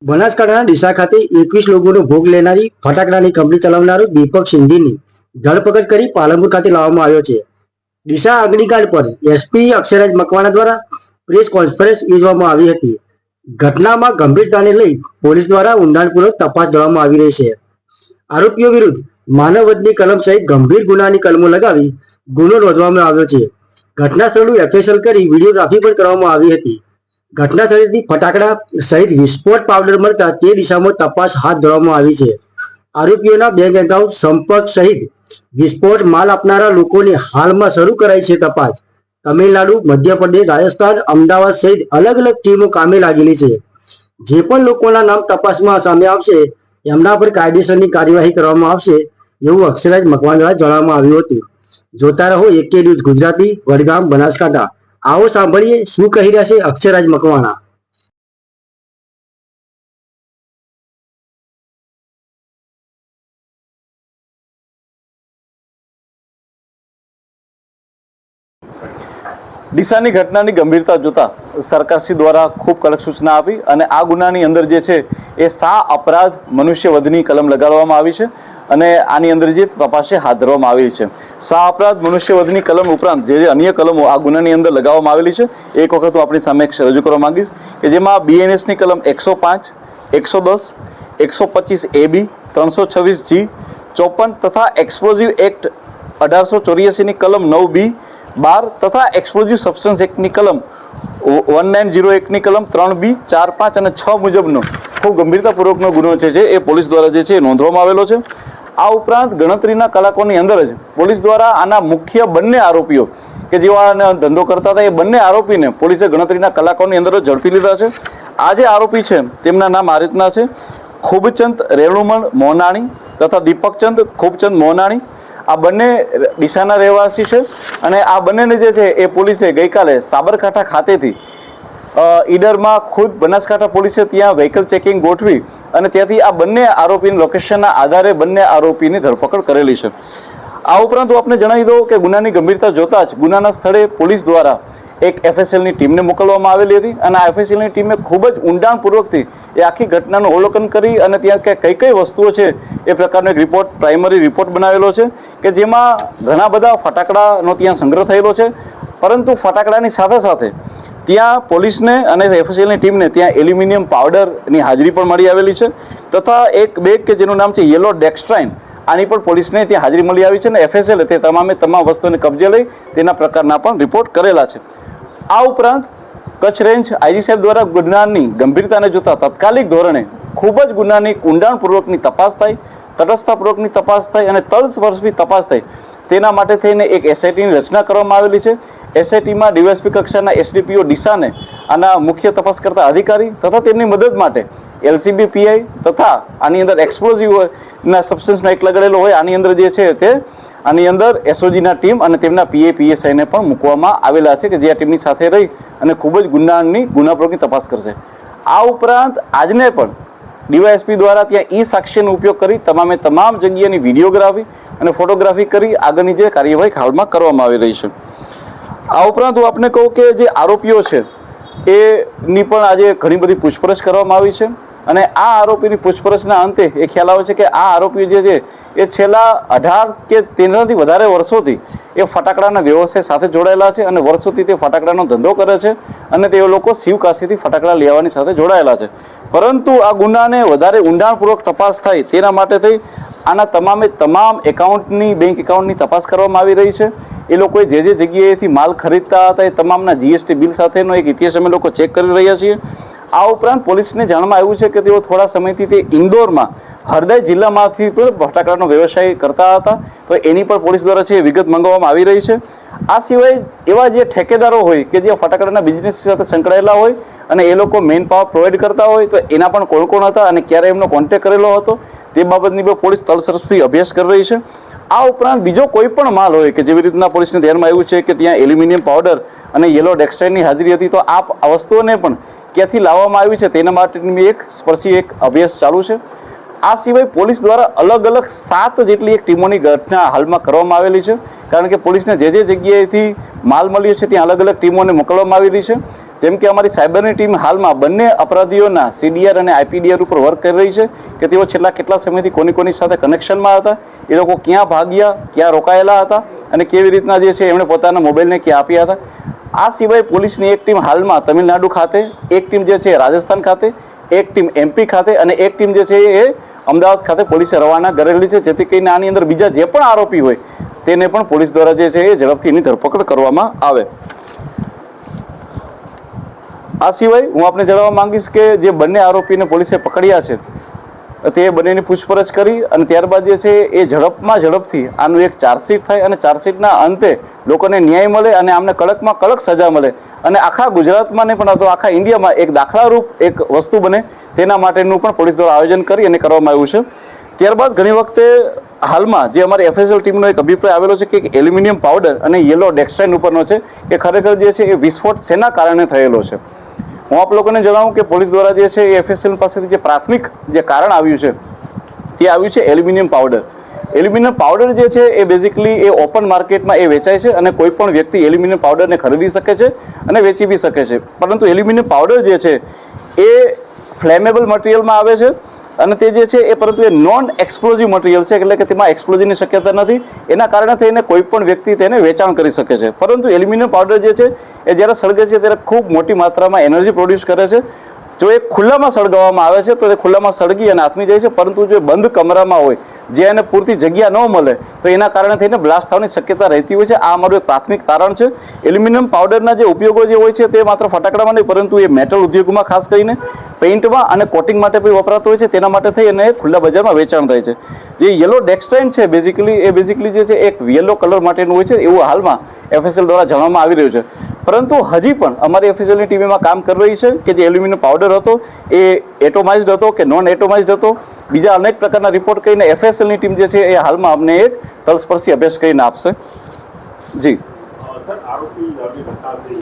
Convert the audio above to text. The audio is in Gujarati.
બનાસકાંઠાના ડીસા ખાતે 21 લોકોનો ભોગ લેનારી ફટાકડાની કંપની ચલાવનારો દીપક સિંધીની ધરપકડ કરી પાલનપુર ખાતે લાવવામાં આવ્યો છે. ડીસા અગ્નિકાંડ પર એસપી અક્ષયરાજ મકવાણા દ્વારા પ્રેસ કોન્ફરન્સ યોજવામાં આવી હતી. ઘટનામાં ગંભીરતાને લઈ પોલીસ દ્વારા ઊંડાણપૂર્વક તપાસ કરવામાં આવી રહી છે. આરોપીઓ વિરુદ્ધ માનવ વધની કલમ સહિત ગંભીર ગુનાની કલમો લગાવી ગુનો નોંધવામાં આવ્યો છે. ઘટના સ્થળનું એફએસએલ કરી વિડીયોગ્રાફી પણ કરવામાં આવી હતી. ઘટના સ્થળેથી ફટાકડા સહિત વિસ્ફોટ પાવડર મળતા તે દિશામાં તપાસ હાથ ધરવામાં આવી છે. આરોપીઓના બેંક એકાઉન્ટ, સંપર્ક સહિત વિસ્ફોટ માલ આપનારા લોકોની હાલમાં શરૂ કરાઈ છે તપાસ. તમિલનાડુ, મધ્યપ્રદેશ, રાજસ્થાન, અમદાવાદ સહિત અલગ અલગ ટીમો કામે લાગેલી છે. જે પણ લોકોના નામ તપાસમાં સામે આવશે એમના પર કાયદેસરની કાર્યવાહી કરવામાં આવશે એવું અક્ષયરાજ મકવાણા દ્વારા જણાવવામાં આવ્યું હતું. જોતા રહો AK ન્યૂઝ ગુજરાતી, વડગામ, બનાસકાંઠા. આવો સાંભળીએ શું કહી રહ્યા છે અક્ષયરાજ મકવાણા. ડીસાની ઘટનાની ગંભીરતા જોતા સરકારશ્રી દ્વારા ખૂબ કડક સૂચના આપી અને આ ગુનાની અંદર જે છે એ અપરાધ મનુષ્યવધની કલમ લગાડવામાં આવી છે અને આની અંદર જે તપાસ હાથ ધરવામાં આવેલી છે. અપરાધ મનુષ્યવધની કલમ ઉપરાંત જે અન્ય કલમો આ ગુનાની અંદર લગાવવામાં આવેલી છે એક વખત હું આપણી સામે રજૂ કરવા માંગીશ કે જેમાં BNSની કલમ 105, 110, 125 AB, 326G, 54 તથા એક્સપ્લોઝિવ એક્ટ 1884ની કલમ 9B, 12 તથા એક્સપ્લોઝિવ સબસ્ટન્સ એક્ટની કલમ 1901ની કલમ 3B, 4, 5 અને 6 મુજબનો ખૂબ ગંભીરતાપૂર્વકનો ગુનો છે જે એ પોલીસ દ્વારા જે છે નોંધવામાં આવેલો છે. આ ઉપરાંત ગણતરીના કલાકોની અંદર જ પોલીસ દ્વારા આના મુખ્ય બંને આરોપીઓ કે જેઓ આનો ધંધો કરતા હતા એ બંને આરોપીને પોલીસે ગણતરીના કલાકોની અંદર જ ઝડપી લીધા છે. આ જે આરોપી છે તેમના નામ આ રીતના છે: ખૂબચંદ રેણુમણ મોનાણી તથા દીપકચંદ ખૂબચંદ મોનાણી. આ બંને ડીસાના રહેવાસી છે અને આ બંનેને જે છે એ પોલીસે ગઈકાલે સાબરકાંઠા ખાતેથી ઈડરમાં ખુદ બનાસકાંઠા પોલીસે ત્યાં વ્હીકલ ચેકિંગ ગોઠવી અને ત્યાંથી આ બંને આરોપીની લોકેશનના આધારે બંને આરોપીની ધરપકડ કરેલી છે. આ ઉપરાંત હું આપને જણાવી દઉં કે ગુનાની ગંભીરતા જોતા જ ગુનાના સ્થળે પોલીસ દ્વારા એક FSLની ટીમને મોકલવામાં આવેલી હતી અને આ FSLની ટીમે ખૂબ જ ઊંડાણપૂર્વકથી એ આખી ઘટનાનું અવલોકન કરી અને ત્યાં કઈ કઈ વસ્તુઓ છે એ પ્રકારનો એક રિપોર્ટ, પ્રાઇમરી રિપોર્ટ બનાવેલો છે કે જેમાં ઘણા બધા ફટાકડાનો ત્યાં સંગ્રહ થયેલો છે. પરંતુ ફટાકડાની સાથે સાથે ત્યાં પોલીસને અને FSLની ટીમને ત્યાં એલ્યુમિનિયમ પાવડરની હાજરી પણ મળી આવેલી છે તથા એક બેગ કે જેનું નામ છે યેલો ડેક્સ્ટ્રાઇન, આની પણ પોલીસને ત્યાં હાજરી મળી આવી છે અને FSL તે તમામ વસ્તુઓને કબજે લઈ તેના પ્રકારના પણ રિપોર્ટ કરેલા છે. આ ઉપરાંત કચ્છ રેન્જ IG સાહેબ દ્વારા ગુનાની ગંભીરતાને જોતા તાત્કાલિક ધોરણે ખૂબ જ ગુનાની ઊંડાણપૂર્વકની તપાસ થાય, તટસ્થતાપૂર્વકની તપાસ થાય અને તલસ્પર્શી તપાસ થાય તેના માટે થઈને એક SITની રચના કરવામાં આવેલી છે. SITમાં DYSP કક્ષાના SDPO ડીસાને આના મુખ્ય તપાસ કરતા અધિકારી તથા તેમની મદદ માટે LCB PI તથા આની અંદર એક્સપ્લોઝિવના સબસ્ટન્સનો એક લગાડેલો હોય આની અંદર જે છે તે આની અંદર SOGના ટીમ અને તેમના PA PSIને પણ મૂકવામાં આવેલા છે કે જે આ ટીમની સાથે રહી અને ખૂબ જ ગુનાપ્રયોગની તપાસ કરશે. આ ઉપરાંત આજને પણ DYSP દ્વારા ત્યાં સાક્ષ્યનો ઉપયોગ કરી તમામ જગ્યાની વિડીયોગ્રાફી અને ફોટોગ્રાફી કરી આગળની જે કાર્યવાહી હાલમાં કરવામાં આવી રહી છે. આ ઉપરાંત હું આપને કહું કે જે આરોપીઓ છે એની પણ આજે ઘણી બધી પૂછપરછ કરવામાં આવી છે અને આ આરોપીની પૂછપરછના અંતે એ ખ્યાલ આવે છે કે આ આરોપીઓ જે છે એ છેલ્લા 18 કે તેનાથી વધારે વર્ષોથી એ ફટાકડાના વ્યવસાય સાથે જોડાયેલા છે અને વર્ષોથી તે ફટાકડાનો ધંધો કરે છે અને તે લોકો શિવકાશીથી ફટાકડા લેવાની સાથે જોડાયેલા છે. પરંતુ આ ગુનાને વધારે ઊંડાણપૂર્વક તપાસ થાય તેના માટે થઈ આના તમામ બેંક એકાઉન્ટની તપાસ કરવામાં આવી રહી છે. એ લોકોએ જે જગ્યાએથી માલ ખરીદતા હતા એ તમામના GST બિલ સાથેનો એક ઇતિહાસ અમે લોકો ચેક કરી રહ્યા છીએ. આ ઉપરાંત પોલીસને જાણવામાં આવ્યું છે કે તેઓ થોડા સમયથી તે ઇન્દોરમાં હરદય જિલ્લામાંથી પણ ફટાકડાનો વ્યવસાય કરતા હતા, તો એની પણ પોલીસ દ્વારા છે વિગત મંગાવવામાં આવી રહી છે. આ સિવાય એવા જે ઠેકેદારો હોય કે જે ફટાકડાના બિઝનેસ સાથે સંકળાયેલા હોય અને એ લોકો મેન પાવર પ્રોવાઈડ કરતા હોય તો એના પણ કોણ કોણ હતા અને ક્યારે એમનો કોન્ટેક્ટ કરેલો હતો તે બાબતની પણ પોલીસ તલસ્પર્શી અભ્યાસ કરી રહી છે. આ ઉપરાંત બીજો કોઈ પણ માલ હોય કે જેવી રીતના પોલીસને ધ્યાનમાં આવ્યું છે કે ત્યાં એલ્યુમિનિયમ પાવડર અને યેલો ડેક્સ્ટ્રાઇનની હાજરી હતી, તો આ વસ્તુઓને પણ ક્યાંથી લાવવામાં આવી છે તેના માટેની એક અભ્યાસ ચાલુ છે. આ સિવાય પોલીસ દ્વારા અલગ અલગ 7 જેટલી એક ટીમોની ઘટના હાલમાં કરવામાં આવેલી છે, કારણ કે પોલીસને જે જગ્યાએથી માલ મળ્યો છે ત્યાં અલગ અલગ ટીમોને મોકલવામાં આવેલી છે. જેમ કે અમારી સાયબરની ટીમ હાલમાં બંને અપરાધીઓના CDR અને IPDR ઉપર વર્ક કરી રહી છે કે તેઓ છેલ્લા કેટલા સમયથી કોની સાથે કનેક્શનમાં હતા, એ લોકો ક્યાં ભાગ્યા, ક્યાં રોકાયેલા હતા અને કેવી રીતના જે છે એમણે પોતાના મોબાઈલને ક્યાં આપ્યા હતા. આ સિવાય પોલીસની એક ટીમ હાલમાં તમિલનાડુ ખાતે, એક ટીમ જે છે રાજસ્થાન ખાતે, એક ટીમ MP ખાતે અને એક ટીમ જે છે એ અમદાવાદ ખાતે પોલીસે રવાના કરેલી છે, જેથી કરીને આની અંદર બીજા જે પણ આરોપી હોય તેને પણ પોલીસ દ્વારા જે છે એ ઝડપથી એની ધરપકડ કરવામાં આવે. આ સિવાય હું આપને જણાવવા માંગીશ કે જે બંને આરોપીને પોલીસે પકડ્યા છે તે બંનેની પૂછપરછ કરી અને ત્યારબાદ જે છે એ ઝડપથી આનું એક ચાર્જશીટ થાય અને ચાર્જશીટના અંતે લોકોને ન્યાય મળે અને આમને કડકમાં કડક સજા મળે અને આખા ગુજરાતમાં ને પણ આખા ઇન્ડિયામાં એક દાખલારૂપ એક વસ્તુ બને તેના માટેનું પણ પોલીસ દ્વારા આયોજન કરી અને કરવામાં આવ્યું છે. ત્યારબાદ ઘણી વખતે હાલમાં જે અમારી FSL ટીમનો એક અભિપ્રાય આવેલો છે કે એલ્યુમિનિયમ પાવડર અને યલો ડેક્સ્ટ્રાઇન ઉપરનો છે કે ખરેખર જે છે એ વિસ્ફોટ શેના કારણે થયેલો છે. હું આપ લોકોને જણાવું કે પોલીસ દ્વારા જે છે એ FSL પાસેથી જે પ્રાથમિક જે કારણ આવ્યું છે તે આવ્યું છે એલ્યુમિનિયમ પાવડર. એલ્યુમિનિયમ પાવડર જે છે એ બેઝિકલી એ ઓપન માર્કેટમાં એ વેચાય છે અને કોઈ પણ વ્યક્તિ એલ્યુમિનિયમ પાવડરને ખરીદી શકે છે અને વેચી બી શકે છે, પરંતુ એલ્યુમિનિયમ પાવડર જે છે એ ફ્લેમેબલ મટીરિયલમાં આવે છે અને તે જે છે એ પરંતુ એ નોન એક્સપ્લોઝિવ મટીરિયલ છે, એટલે કે તેમાં એક્સપ્લોઝિવની શક્યતા નથી. એના કારણે થઈને કોઈ પણ વ્યક્તિ તેને વેચાણ કરી શકે છે, પરંતુ એલ્યુમિનિયમ પાવડર જે છે એ જ્યારે સળગે છે ત્યારે ખૂબ મોટી માત્રામાં એનર્જી પ્રોડ્યુસ કરે છે. જો એ ખુલ્લામાં સળગાવવામાં આવે છે તો તે ખુલ્લામાં સળગી અને આથમી જાય છે, પરંતુ જો બંધ કમરામાં હોય જે એને પૂરતી જગ્યા ન મળે તો એના કારણે થઈને બ્લાસ્ટ થવાની શક્યતા રહેતી હોય છે. આ અમારું એક પ્રાથમિક તારણ છે. એલ્યુમિનિયમ પાવડરના જે ઉપયોગો જે હોય છે તે માત્ર ફટાકડામાં નહીં, પરંતુ એ મેટલ ઉદ્યોગમાં ખાસ કરીને પેઇન્ટમાં અને કોટિંગ માટે પણ વપરાતો હોય છે, તેના માટે થઈ અને ખુલ્લા બજારમાં વેચાણ થાય છે. જે યલો ડેક્સ્ટ્રાઇન છે બેઝિકલી જે છે એક યલો કલર માટેનું હોય છે એવું હાલમાં FSL દ્વારા જાણવામાં આવી રહ્યું છે. પરંતુ હજી પણ અમારી FSLની ટીમ એમાં કામ કરી રહી છે કે જે એલ્યુમિનિયમ પાવડર હતો એ એટોમાઇઝડ હતો કે નોન એટોમાઇઝડ હતો, બીજા અનેક પ્રકારના રિપોર્ટ કરીને FSLની ટીમ જે છે એ હાલમાં અમને એક તલસ્પર્શી અભ્યાસ કરીને આપશે. જી.